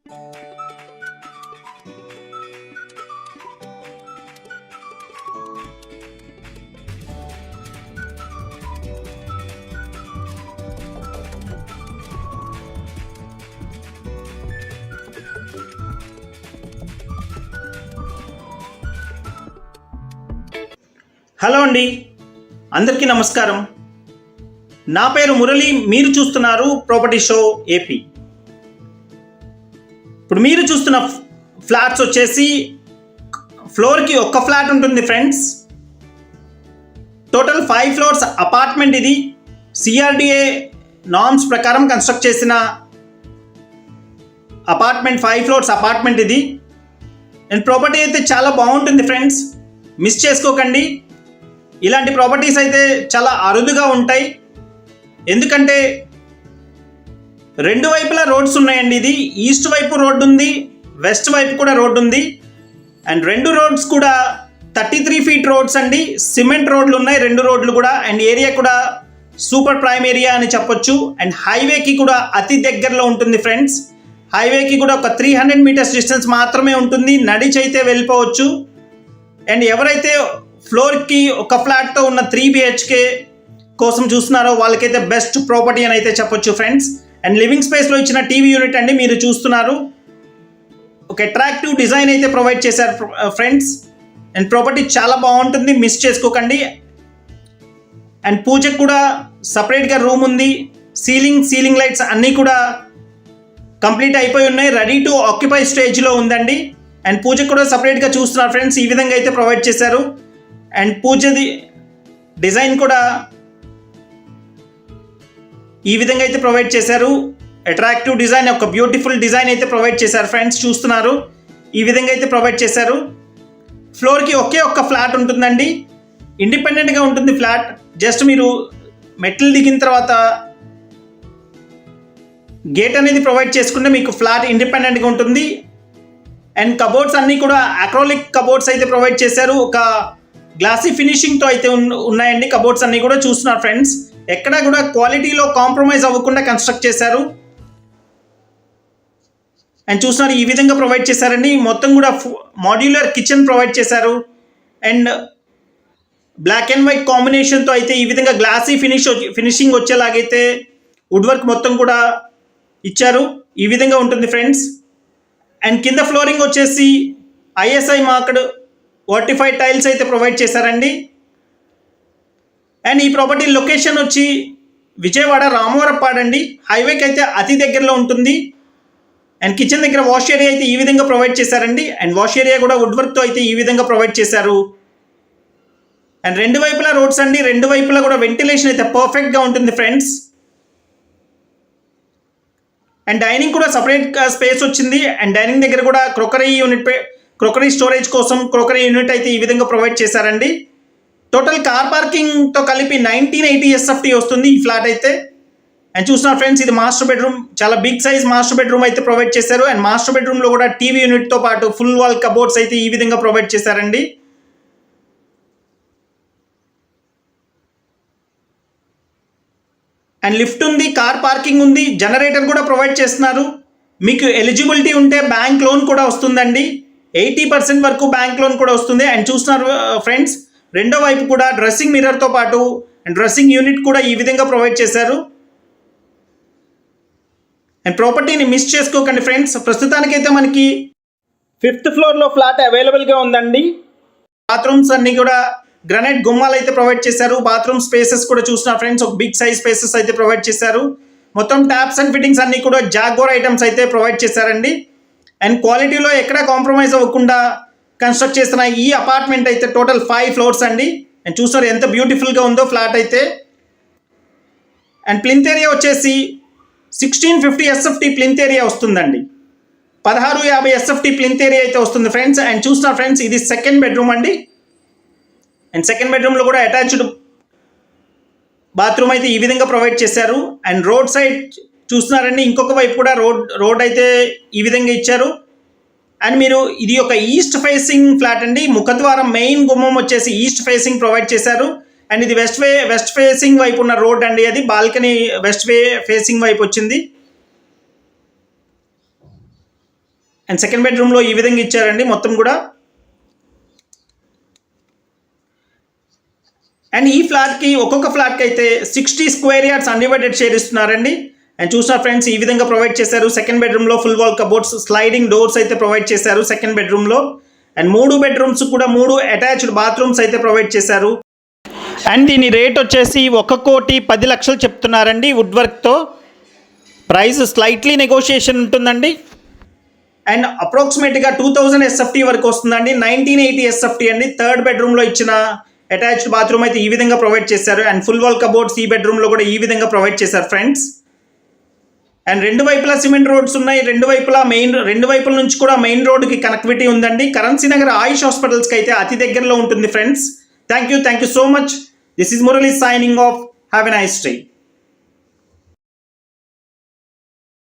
Hello అండి, అందరికీ నమస్కారం. నా పేరు మురళి. మీరు చూస్తున్నారు ప్రాపర్టీ షో ఏపీ. ఇప్పుడు మీరు చూస్తున్న ఫ్లాట్స్ వచ్చేసి ఫ్లోర్కి ఒక్క ఫ్లాట్ ఉంటుంది ఫ్రెండ్స్. Total 5 floors apartment. ఇది సిఆర్డిఏ నార్మ్స్ ప్రకారం కన్స్ట్రక్ట్ చేసిన అపార్ట్మెంట్. 5 ఫ్లోర్స్ అపార్ట్మెంట్ ఇది. అండ్ ప్రాపర్టీ అయితే చాలా బాగుంటుంది ఫ్రెండ్స్, మిస్ చేసుకోకండి. ఇలాంటి ప్రాపర్టీస్ అయితే చాలా అరుదుగా ఉంటాయి, ఎందుకంటే రెండు వైపులా రోడ్స్ ఉన్నాయండి. ఇది ఈస్ట్ వైపు రోడ్డు ఉంది, వెస్ట్ వైపు కూడా రోడ్డు ఉంది. అండ్ రెండు రోడ్స్ కూడా 33 ఫీట్ రోడ్స్ అండి. సిమెంట్ రోడ్లు ఉన్నాయి రెండు రోడ్లు కూడా. అండ్ ఏరియా కూడా సూపర్ ప్రైమ్ ఏరియా అని చెప్పొచ్చు. అండ్ హైవేకి కూడా అతి దగ్గరలో ఉంటుంది ఫ్రెండ్స్. హైవేకి కూడా ఒక 300 మీటర్స్ డిస్టెన్స్ మాత్రమే ఉంటుంది, నడిచి అయితే వెళ్ళిపోవచ్చు. అండ్ ఎవరైతే ఫ్లోర్కి ఒక ఫ్లాట్తో ఉన్న 3 BHK కోసం చూస్తున్నారో వాళ్ళకైతే బెస్ట్ ప్రాపర్టీ అని అయితే చెప్పొచ్చు ఫ్రెండ్స్. అండ్ లివింగ్ స్పేస్లో ఇచ్చిన టీవీ యూనిట్ అండి మీరు చూస్తున్నారు. ఒక అట్రాక్టివ్ డిజైన్ అయితే ప్రొవైడ్ చేశారు ఫ్రెండ్స్. అండ్ ప్రాపర్టీ చాలా బాగుంటుంది, మిస్ చేసుకోకండి. అండ్ పూజకు కూడా సపరేట్గా రూమ్ ఉంది. సీలింగ్ లైట్స్ అన్నీ కూడా కంప్లీట్ అయిపోయి ఉన్నాయి, రెడీ టు ఆక్యుపై స్టేజ్లో ఉందండి. అండ్ పూజకు కూడా సపరేట్గా చూస్తున్నారు ఫ్రెండ్స్. ఈ విధంగా అయితే ప్రొవైడ్ చేశారు. అండ్ పూజది డిజైన్ కూడా ఈ విధంగా అయితే ప్రొవైడ్ చేశారు. అట్రాక్టివ్ డిజైన్, ఒక బ్యూటిఫుల్ డిజైన్ అయితే ప్రొవైడ్ చేశారు ఫ్రెండ్స్. చూస్తున్నారు ఈ విధంగా అయితే ప్రొవైడ్ చేశారు. ఫ్లోర్కి ఒక్క ఫ్లాట్ ఉంటుందండి, ఇండిపెండెంట్గా ఉంటుంది ఫ్లాట్. జస్ట్ మీరు మెట్లు దిగిన తర్వాత గేట్ అనేది ప్రొవైడ్ చేసుకుంటే మీకు ఫ్లాట్ ఇండిపెండెంట్గా ఉంటుంది. అండ్ కబోర్డ్స్ అన్నీ కూడా అక్రోలిక్ కబోర్డ్స్ అయితే ప్రొవైడ్ చేశారు. ఒక గ్లాసీ ఫినిషింగ్తో అయితే ఉన్నాయండి కబోర్డ్స్ అన్నీ కూడా. చూస్తున్నారు ఫ్రెండ్స్, ఎక్కడా కూడా క్వాలిటీలో కాంప్రమైజ్ అవ్వకుండా కన్స్ట్రక్ట్ చేశారు. అండ్ చూస్తున్నారు ఈ విధంగా ప్రొవైడ్ చేశారండి. మొత్తం కూడా మాడ్యులర్ కిచెన్ ప్రొవైడ్ చేశారు. అండ్ బ్లాక్ అండ్ వైట్ కాంబినేషన్తో అయితే ఈ విధంగా గ్లాసీ ఫినిషింగ్ వచ్చేలాగైతే వుడ్ వర్క్ మొత్తం కూడా ఇచ్చారు. ఈ విధంగా ఉంటుంది ఫ్రెండ్స్. అండ్ కింద ఫ్లోరింగ్ వచ్చేసి ISI మార్క్డ్ వర్టిఫైడ్ టైల్స్ అయితే ప్రొవైడ్ చేశారండి. అండ్ ఈ ప్రాపర్టీ లొకేషన్ వచ్చి విజయవాడ రామవరపాడు అండి. హైవేకి అయితే అతి దగ్గరలో ఉంటుంది. అండ్ కిచెన్ దగ్గర వాష్ ఏరియా అయితే ఈ విధంగా ప్రొవైడ్ చేశారండి. అండ్ వాష్ ఏరియా కూడా వుడ్ వర్క్తో అయితే ఈ విధంగా ప్రొవైడ్ చేశారు. అండ్ రెండు వైపులా రోడ్స్ అండి, రెండు వైపులా కూడా వెంటిలేషన్ అయితే పర్ఫెక్ట్గా ఉంటుంది ఫ్రెండ్స్. అండ్ డైనింగ్ కూడా సపరేట్ స్పేస్ వచ్చింది. అండ్ డైనింగ్ దగ్గర కూడా క్రోకరీ స్టోరేజ్ కోసం క్రోకరీ యూనిట్ అయితే ఈ విధంగా ప్రొవైడ్ చేశారండి. టోటల్ కార్ పార్కింగ్తో కలిపి 1980 SFT వస్తుంది ఈ ఫ్లాట్ అయితే. అండ్ చూస్తున్నారు ఫ్రెండ్స్, ఇది మాస్టర్ బెడ్రూమ్, చాలా బిగ్ సైజ్ మాస్టర్ బెడ్రూమ్ అయితే ప్రొవైడ్ చేశారు. అండ్ మాస్టర్ బెడ్రూమ్లో కూడా టీవీ యూనిట్తో పాటు ఫుల్ వాల్ కబోర్డ్స్ అయితే ఈ విధంగా ప్రొవైడ్ చేశారండి. అండ్ లిఫ్ట్ ఉంది, కార్ పార్కింగ్ ఉంది, జనరేటర్ కూడా ప్రొవైడ్ చేస్తున్నారు. మీకు ఎలిజిబిలిటీ ఉంటే బ్యాంక్ లోన్ కూడా వస్తుందండి. 80% వరకు బ్యాంక్ లోన్ కూడా వస్తుంది. అండ్ చూస్తున్నారు ఫ్రెండ్స్, రెండో వైపు కూడా డ్రెస్సింగ్ మిర్రర్తో పాటు అండ్ డ్రెస్సింగ్ యూనిట్ కూడా ఈ విధంగా ప్రొవైడ్ చేశారు. అండ్ ప్రాపర్టీని మిస్ చేసుకోకండి ఫ్రెండ్స్. ప్రస్తుతానికైతే మనకి 5th ఫ్లోర్లో ఫ్లాట్ అవైలబుల్గా ఉందండి. బాత్రూమ్స్ అన్నీ కూడా గ్రానైట్ గుమ్మాలు అయితే ప్రొవైడ్ చేశారు. బాత్రూమ్ స్పేసెస్ కూడా చూస్తున్నారు ఫ్రెండ్స్, ఒక బిగ్ సైజ్ స్పేసెస్ అయితే ప్రొవైడ్ చేశారు. మొత్తం ట్యాప్స్ అండ్ ఫిట్టింగ్స్ అన్నీ కూడా జాగ్వార్ ఐటమ్స్ అయితే ప్రొవైడ్ చేశారండి. అండ్ క్వాలిటీలో ఎక్కడా కాంప్రమైజ్ అవ్వకుండా కన్స్ట్రక్ట్ చేసిన ఈ అపార్ట్మెంట్ అయితే టోటల్ 5 ఫ్లోర్స్ అండి. అండ్ చూస్తున్నారు ఎంత బ్యూటిఫుల్గా ఉందో ఫ్లాట్ అయితే. అండ్ ప్లింత్ ఏరియా వచ్చేసి 1650 SFT ప్లింత్ ఏరియా వస్తుందండి. 1650 SFT ప్లింత్ ఏరియా అయితే వస్తుంది ఫ్రెండ్స్. అండ్ చూస్తున్నారు ఫ్రెండ్స్, ఇది సెకండ్ బెడ్రూమ్ అండి. అండ్ సెకండ్ బెడ్రూమ్లో కూడా అటాచ్డ్ బాత్రూమ్ అయితే ఈ విధంగా ప్రొవైడ్ చేశారు. అండ్ రోడ్ సైడ్ చూస్తున్నారండి, ఇంకొక వైపు కూడా రోడ్ అయితే ఈ విధంగా ఇచ్చారు. అండ్ మీరు ఇది ఒక ఈస్ట్ ఫేసింగ్ ఫ్లాట్ అండి. ముఖద్వారం మెయిన్ గుమ్మం వచ్చేసి ఈస్ట్ ఫేసింగ్ ప్రొవైడ్ చేశారు. అండ్ ఇది వెస్ట్ ఫేసింగ్ వైపు ఉన్న రోడ్ అండి. అది బాల్కనీ వెస్ట్ ఫేసింగ్ వైపు వచ్చింది. అండ్ సెకండ్ బెడ్రూమ్లో ఈ విధంగా ఇచ్చారండి మొత్తం కూడా. అండ్ ఈ ఫ్లాట్కి ఒక్కొక్క ఫ్లాట్కి అయితే 60 స్క్వేర్ యార్డ్స్ అన్డివైడెడ్ షేర్ ఇస్తున్నారండి. అండ్ చూసిన ఫ్రెండ్స్ ఈ విధంగా ప్రొవైడ్ చేశారు. సెకండ్ బెడ్రూమ్లో full wall cupboards, sliding doors అయితే ప్రొవైడ్ చేశారు సెకండ్ బెడ్రూమ్లో. అండ్ 3 బెడ్రూమ్స్ కూడా 3 అటాచ్డ్ బాత్రూమ్స్ అయితే ప్రొవైడ్ చేశారు. అండ్ దీని రేట్ వచ్చేసి 1,10,00,000 చెప్తున్నారండి వుడ్ వర్క్తో. ప్రైస్ స్లైట్లీ నెగోషియేషన్ ఉంటుందండి. అండ్ అప్రాక్సిమేట్గా 2000 SFT వరకు వస్తుందండి. 1980 SFT అండి. థర్డ్ బెడ్రూమ్లో ఇచ్చిన అటాచ్డ్ బాత్రూమ్ అయితే ఈ విధంగా ప్రొవైడ్ చేశారు. అండ్ ఫుల్ వాల్ కబోర్డ్స్ ఈ బెడ్రూమ్లో కూడా ఈ విధంగా ప్రొవైడ్ చేశారు ఫ్రెండ్స్. అండ్ రెండు వైపులా సిమెంట్ రోడ్స్ ఉన్నాయి. రెండు వైపుల నుంచి కూడా మెయిన్ రోడ్కి కనెక్టివిటీ ఉందండి. కరెన్సీ నగర్ ఆయుష్ హాస్పిటల్స్కి అయితే అతి దగ్గరలో ఉంటుంది friends. Thank you so much. This is Murali signing off. Have a nice day.